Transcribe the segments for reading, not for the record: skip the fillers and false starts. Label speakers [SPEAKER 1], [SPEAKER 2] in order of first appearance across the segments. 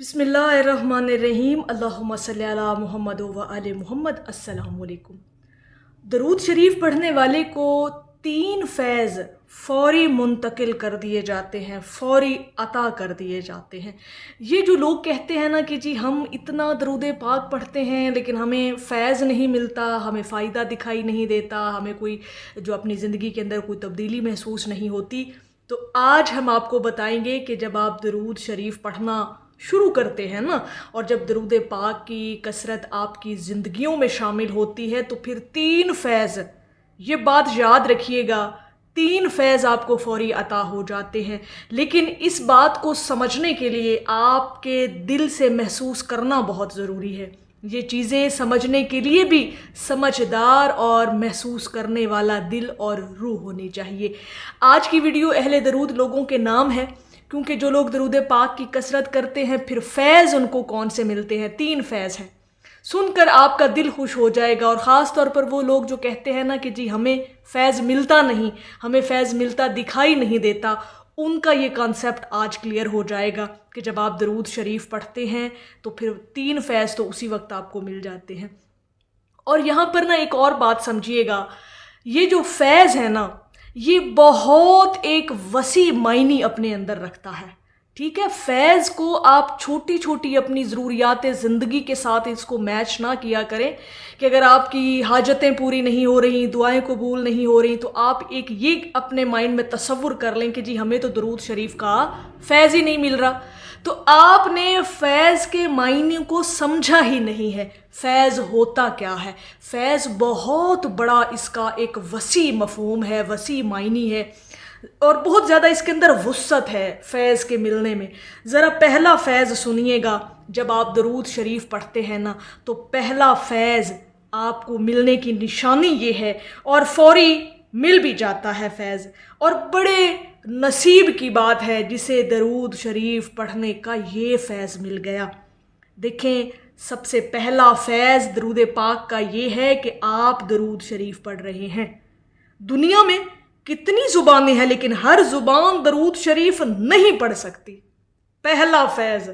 [SPEAKER 1] बिस्मिल्लाहिर्रहमानिर्रहीम अल्लाहुम्मा सल्ली अला मुहम्मद व आले मुहम्मद। अस्सलाम वालेकुम। दरूद शरीफ पढ़ने वाले को 3 फैज़ फ़ौरी मुंतकिल कर दिए जाते हैं, फ़ौरी अता कर दिए जाते हैं। ये जो लोग कहते हैं ना कि जी हम इतना दरूद पाक पढ़ते हैं लेकिन हमें फैज़ नहीं मिलता, हमें फ़ायदा दिखाई नहीं देता, हमें कोई जो अपनी ज़िंदगी के अंदर कोई तब्दीली महसूस नहीं होती, तो आज हम आपको बताएंगे कि जब आप दरूद शरीफ पढ़ना शुरू करते हैं ना, और जब दरूद पाक की कसरत आपकी ज़िंदगियों में शामिल होती है, तो फिर 3 फैज़, ये बात याद रखिएगा, 3 फैज़ आपको फ़ौरी अता हो जाते हैं। लेकिन इस बात को समझने के लिए आपके दिल से महसूस करना बहुत ज़रूरी है। ये चीज़ें समझने के लिए भी समझदार और महसूस करने वाला दिल और रूह होनी चाहिए। आज की वीडियो अहले दरूद लोगों के नाम है, क्योंकि जो लोग दरूद पाक की कसरत करते हैं फिर फैज़ उनको कौन से मिलते हैं। 3 फैज़ हैं, सुनकर आपका दिल खुश हो जाएगा। और ख़ास तौर पर वो लोग जो कहते हैं ना कि जी हमें फ़ैज़ मिलता नहीं, हमें फ़ैज़ मिलता दिखाई नहीं देता, उनका ये कॉन्सेप्ट आज क्लियर हो जाएगा कि जब आप दरूद शरीफ पढ़ते हैं तो फिर 3 फैज़ तो उसी वक्त आपको मिल जाते हैं। और यहाँ पर ना एक और बात समझिएगा, ये जो फैज़ है ना, ये बहुत एक वसी मायनी अपने अंदर रखता है। ठीक है, फैज़ को आप छोटी छोटी अपनी ज़रूरियात ज़िंदगी के साथ इसको मैच ना किया करें कि अगर आपकी हाजतें पूरी नहीं हो रही, दुआएं कबूल नहीं हो रही, तो आप एक ये अपने माइंड में तसव्वुर कर लें कि जी हमें तो दरूद शरीफ का फैज़ ही नहीं मिल रहा। तो आपने फैज़ के मायने को समझा ही नहीं है। फैज़ होता क्या है? फैज़ बहुत बड़ा इसका एक वसी मफ़हूम है, वसी मायनी है, और बहुत ज़्यादा इसके अंदर वुस्अत है फैज़ के मिलने में। ज़रा पहला फैज़ सुनिएगा। जब आप दरूद शरीफ पढ़ते हैं ना, तो पहला फैज़ आपको मिलने की निशानी ये है, और फ़ौरी मिल भी जाता है फैज़। और बड़े नसीब की बात है जिसे दरूद शरीफ पढ़ने का ये फैज़ मिल गया। देखें, सबसे पहला फैज़ दरूद पाक का ये है कि आप दरूद शरीफ पढ़ रहे हैं। दुनिया में कितनी ज़ुबानें हैं लेकिन हर ज़ुबान दरूद शरीफ नहीं पढ़ सकती। पहला फैज़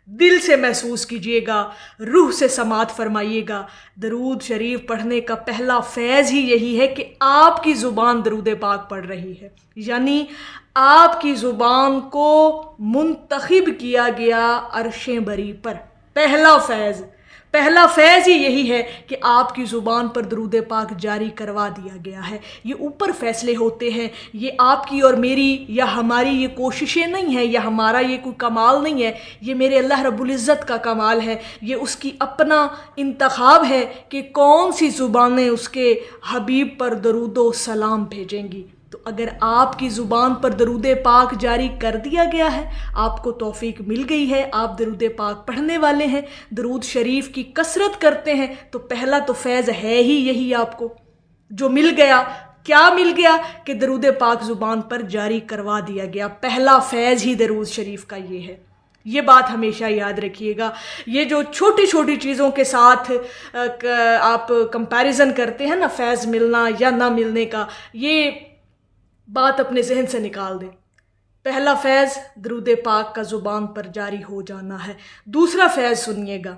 [SPEAKER 1] दिल से महसूस कीजिएगा, रूह से समात फरमाइएगा। दरूद शरीफ पढ़ने का पहला फैज़ ही यही है कि आपकी ज़ुबान दरूद पाक पढ़ रही है, यानी आपकी ज़ुबान को मुंतखिब किया गया अर्शे बरी पर। पहला फैज़ ही यही है कि आपकी ज़ुबान पर दरूद पाक जारी करवा दिया गया है। ये ऊपर फ़ैसले होते हैं, ये आपकी और मेरी या हमारी ये कोशिशें नहीं हैं, या हमारा ये कोई कमाल नहीं है, ये मेरे अल्लाह रब्बुल इज़्ज़त का कमाल है। ये उसकी अपना इंतखाब है कि कौन सी ज़ुबानें उसके हबीब पर दरूदो सलाम भेजेंगी। तो अगर आपकी ज़ुबान पर दरूद पाक जारी कर दिया गया है, आपको तौफीक मिल गई है, आप दरूद पाक पढ़ने वाले हैं, दरूद शरीफ की कसरत करते हैं, तो पहला तो फैज़ है ही यही आपको जो मिल गया। क्या मिल गया कि दरूद पाक ज़ुबान पर जारी करवा दिया गया। पहला फैज़ ही दरूद शरीफ का ये है। ये बात हमेशा याद रखिएगा। ये जो छोटी छोटी चीज़ों के साथ आप कंपैरिजन करते हैं ना, फैज़ मिलना या ना मिलने का, ये बात अपने जहन से निकाल दें। पहला फैज़ दरूद पाक का ज़ुबान पर जारी हो जाना है। दूसरा फैज़ सुनिएगा।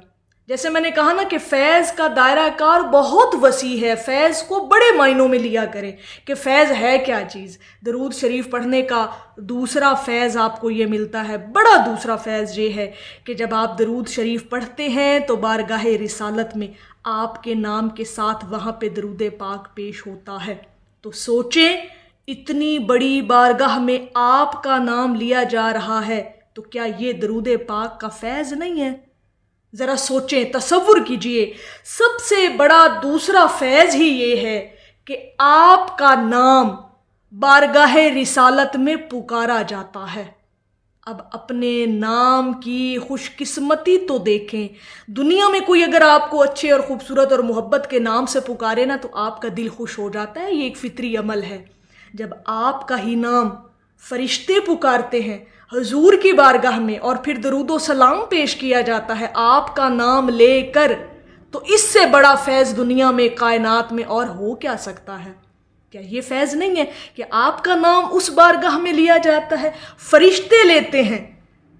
[SPEAKER 1] जैसे मैंने कहा ना कि फ़ैज़ का दायरा कार बहुत वसी है, फ़ैज़ को बड़े मायनों में लिया करें कि फ़ैज़ है क्या चीज़। दरूद शरीफ पढ़ने का दूसरा फ़ैज़ आपको ये मिलता है, बड़ा दूसरा फ़ैज़ ये है कि जब आप दरूद शरीफ पढ़ते हैं तो बारगाह रिसालत में आपके नाम के साथ वहाँ पे दरूद पाक पेश होता है। तो सोचें, इतनी बड़ी बारगाह में आपका नाम लिया जा रहा है, तो क्या ये दरूद पाक का फैज़ नहीं है? ज़रा सोचें, तसव्वुर कीजिए। सबसे बड़ा दूसरा फैज़ ही ये है कि आपका नाम बारगाह रिसालत में पुकारा जाता है। अब अपने नाम की खुशकिस्मती तो देखें। दुनिया में कोई अगर आपको अच्छे और ख़ूबसूरत और मोहब्बत के नाम से पुकारे ना, तो आपका दिल खुश हो जाता है। ये एक फितरी अमल है। जब आपका ही नाम फरिश्ते पुकारते हैं हुजूर की बारगाह में, और फिर दरूदो सलाम पेश किया जाता है आपका नाम लेकर, तो इससे बड़ा फैज़ दुनिया में, कायनात में और हो क्या सकता है? क्या ये फैज़ नहीं है कि आपका नाम उस बारगाह में लिया जाता है, फरिश्ते लेते हैं,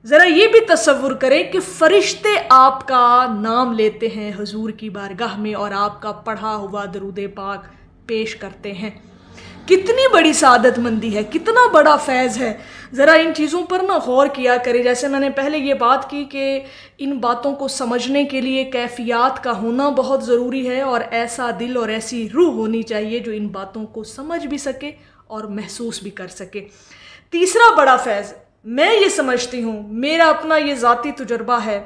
[SPEAKER 1] ذرا یہ بھی تصور کریں کہ فرشتے آپ کا نام لیتے ہیں حضور کی بارگاہ میں اور آپ کا پڑھا ہوا درود پاک پیش کرتے ہیں. کتنی بڑی سعادت مندی ہے, کتنا بڑا فیض ہے. ذرا ان چیزوں پر غور کیا کرے. جیسے میں نے پہلے یہ بات کی کہ ان باتوں کو سمجھنے کے لیے کیفیات کا ہونا بہت ضروری ہے اور ایسا دل اور ایسی روح ہونی چاہیے جو ان باتوں کو سمجھ بھی سکے اور محسوس بھی کر سکے. تیسرا بڑا فیض میں یہ سمجھتی ہوں, میرا اپنا یہ ذاتی تجربہ ہے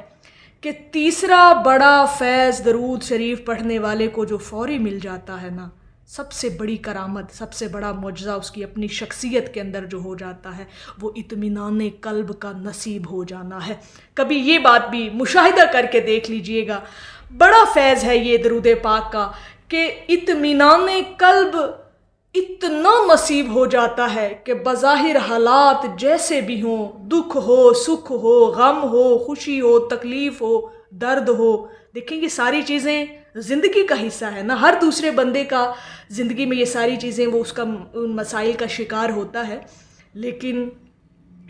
[SPEAKER 1] کہ تیسرا بڑا فیض درود شریف پڑھنے والے کو جو فوری مل جاتا ہے نا, سب سے بڑی کرامت, سب سے بڑا معجزہ اس کی اپنی شخصیت کے اندر جو ہو جاتا ہے وہ اطمینان قلب کا نصیب ہو جانا ہے. کبھی یہ بات بھی مشاہدہ کر کے دیکھ لیجئے گا, بڑا فیض ہے یہ درود پاک کا کہ اطمینان قلب اتنا نصیب ہو جاتا ہے کہ بظاہر حالات جیسے بھی ہوں, دکھ ہو, سکھ ہو, غم ہو, خوشی ہو, تکلیف ہو, درد ہو, دیکھیں یہ ساری چیزیں زندگی کا حصہ ہے نا. ہر دوسرے بندے کا زندگی میں یہ ساری چیزیں وہ اس کا ان مسائل کا شکار ہوتا ہے, لیکن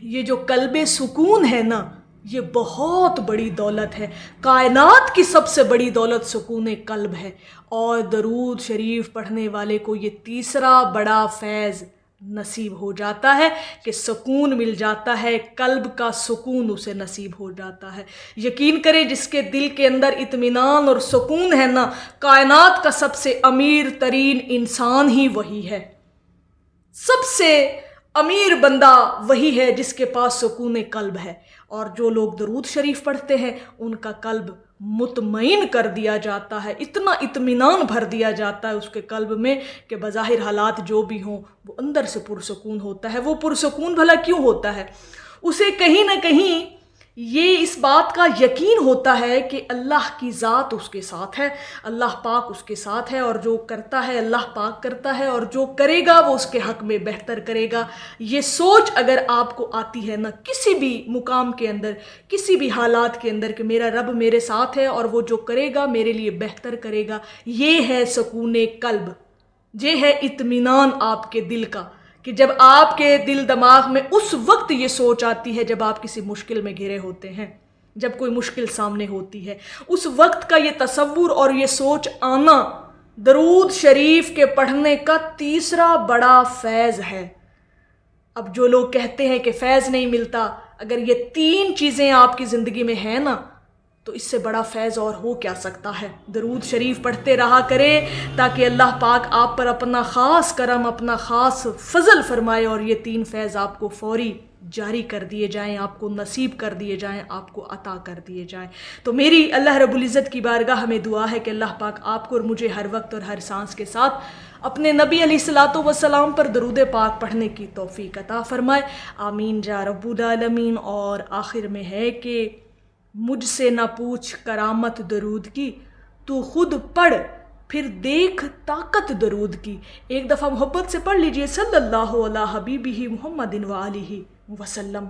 [SPEAKER 1] یہ جو قلب سکون ہے نا یہ بہت بڑی دولت ہے. کائنات کی سب سے بڑی دولت سکون قلب ہے, اور درود شریف پڑھنے والے کو یہ تیسرا بڑا فیض نصیب ہو جاتا ہے کہ سکون مل جاتا ہے, قلب کا سکون اسے نصیب ہو جاتا ہے. یقین کریں جس کے دل کے اندر اطمینان اور سکون ہے نا, کائنات کا سب سے امیر ترین انسان ہی وہی ہے. سب سے امیر بندہ وہی ہے جس کے پاس سکون قلب ہے. اور جو لوگ درود شریف پڑھتے ہیں ان کا قلب مطمئن کر دیا جاتا ہے, اتنا اطمینان بھر دیا جاتا ہے اس کے قلب میں کہ بظاہر حالات جو بھی ہوں وہ اندر سے پرسکون ہوتا ہے. وہ پرسکون بھلا کیوں ہوتا ہے؟ اسے کہیں نہ کہیں یہ اس بات کا یقین ہوتا ہے کہ اللہ کی ذات اس کے ساتھ ہے, اللہ پاک اس کے ساتھ ہے, اور جو کرتا ہے اللہ پاک کرتا ہے, اور جو کرے گا وہ اس کے حق میں بہتر کرے گا. یہ سوچ اگر آپ کو آتی ہے نا کسی بھی مقام کے اندر, کسی بھی حالات کے اندر کہ میرا رب میرے ساتھ ہے اور وہ جو کرے گا میرے لیے بہتر کرے گا, یہ ہے سکون قلب, یہ ہے اطمینان آپ کے دل کا. کہ جب آپ کے دل دماغ میں اس وقت یہ سوچ آتی ہے جب آپ کسی مشکل میں گھرے ہوتے ہیں, جب کوئی مشکل سامنے ہوتی ہے, اس وقت کا یہ تصور اور یہ سوچ آنا درود شریف کے پڑھنے کا تیسرا بڑا فیض ہے. اب جو لوگ کہتے ہیں کہ فیض نہیں ملتا, اگر یہ تین چیزیں آپ کی زندگی میں ہیں نا تو اس سے بڑا فیض اور ہو کیا سکتا ہے. درود شریف پڑھتے رہا کریں تاکہ اللہ پاک آپ پر اپنا خاص کرم, اپنا خاص فضل فرمائے اور یہ تین فیض آپ کو فوری جاری کر دیے جائیں, آپ کو نصیب کر دیے جائیں, آپ کو عطا کر دیے جائیں. تو میری اللہ رب العزت کی بارگاہ میں دعا ہے کہ اللہ پاک آپ کو اور مجھے ہر وقت اور ہر سانس کے ساتھ اپنے نبی علیہ الصلاۃ والسلام پر درود پاک پڑھنے کی توفیق عطا فرمائے. آمین یا رب العالمین. اور آخر میں ہے کہ مجھ سے نہ پوچھ کرامت درود کی, تو خود پڑھ پھر دیکھ طاقت درود کی. ایک دفعہ محبت سے پڑھ لیجئے صلی اللہ علیہ حبیبہ محمد وآلہ وسلم.